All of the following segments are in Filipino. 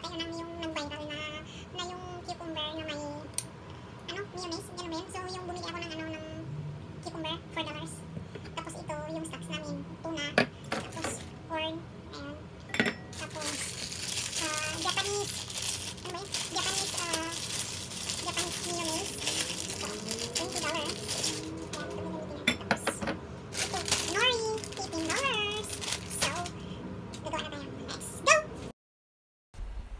tayo ng yung nag-viral na yung cucumber na may mayonnaise, ganun ba yun? So yung bumili ako ng ng cucumber, $4. Tapos ito yung stocks namin, tuna, tapos corn, ayan. Tapos Japanese, ano ba yun? Japanese mayonnaise. So, $20. Nori, $18. So, gagawa na tayo. Let's go!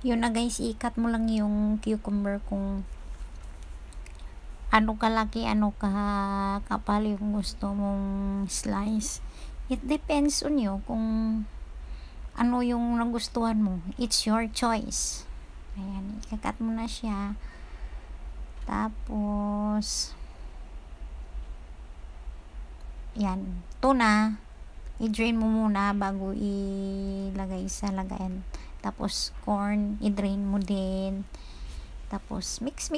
Yun na guys, ikat mo lang yung cucumber kung ano kalaki, ano kapal yung gusto mong slice. It depends on you kung ano yung nagustuhan mo. It's your choice. Ayan, ikakat mo na siya. Tapos yan, tuna i-drain mo muna bago ilagay sa lagayan. Tapos corn i-drain mo din. Tapos mix.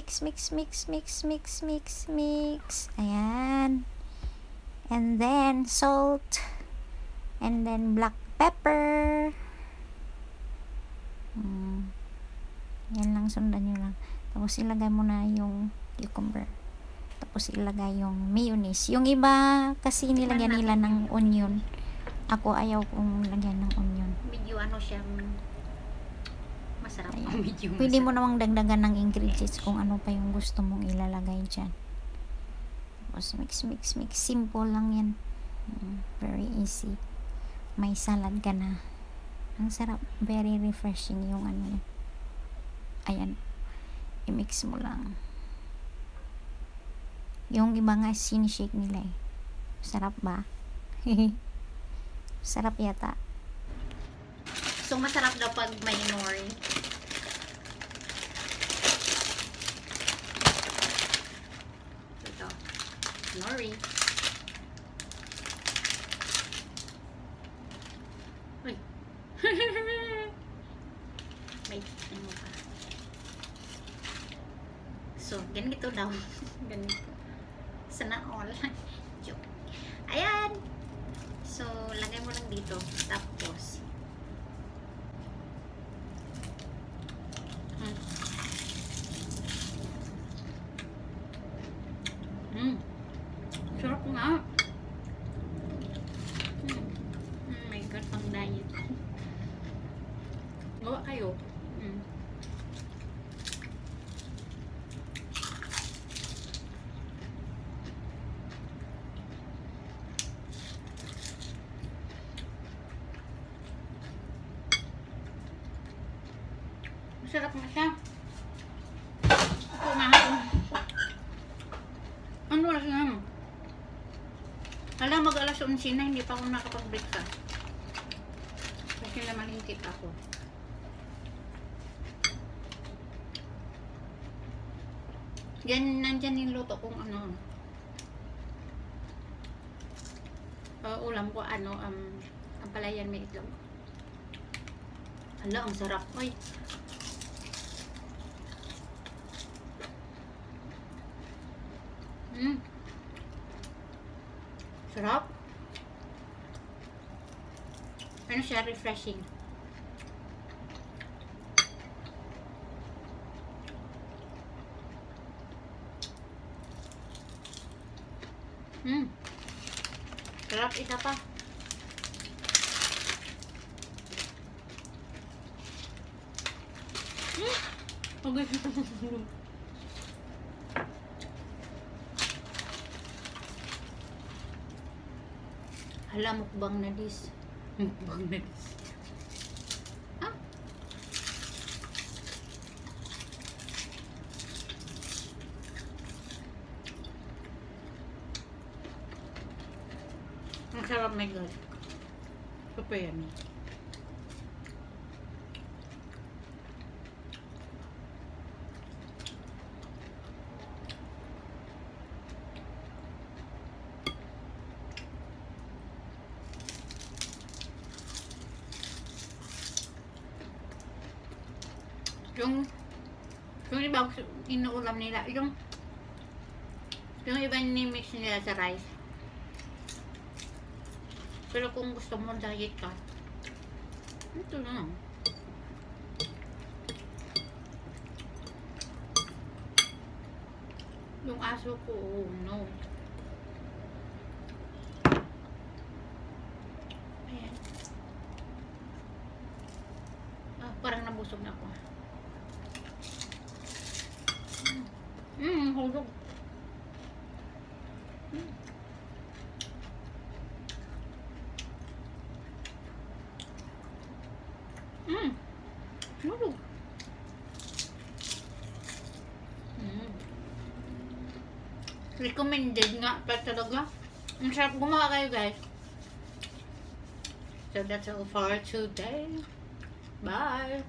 Ayan. And then salt. And then black pepper. Yan lang, sundan nyo lang. Tapos ilagay mo na yung cucumber. Tapos ilagay yung mayonnaise. Yung iba kasi nilagyan nila ng onion. Ako ayaw kong lagyan ng onion. Medyo ano siya, masarap. Medyo pwede mo namang dagdagan ng ingredients kung ano pa yung gusto mong ilalagay dyan. Tapos mix. Simple lang yan. Very easy. May salad ka na. Ang sarap. Very refreshing yung ano. Ayan. I-mix mo lang. Yung iba nga sinishake nila eh. Sarap ba? Sarap yata. So masarap daw pag may nori. Ito. Nori. Uy. May ano pa. So, ganito daw. Ganito. Sana all. Joke. Ayan. So, lagay mo lang dito. Tapos, sarap nga. Oh my God, pang diet. Gawa kayo. Masarap na siya. Ako nga. Ano oras nga? Hala, mag-alas 11 na, hindi pa ako nakapag-break ka. Kasi namalingkit ako. Yan, nandyan niluto kong ano. Ulam ko, ano, ang palayan may itlog. Hala, ang sarap. Oy. Sarap. Ano siya, refreshing. Sarap, isa pa. Okay. Hala, mukbang na dis. Mukbang na dis. Ah? Ang sarap, my God. Super yummy. Yung iba inuulam nila, yung iba ni-mix nila sa rice. Pero kung gusto mo diet ka, ito na. yung aso ko. Oh, no. Ayan. Parang nabusog na ako. Hulog. Hulog. Recommended nga pa talaga. Ang sarap gumawa kayo, guys. So that's all for today. Bye.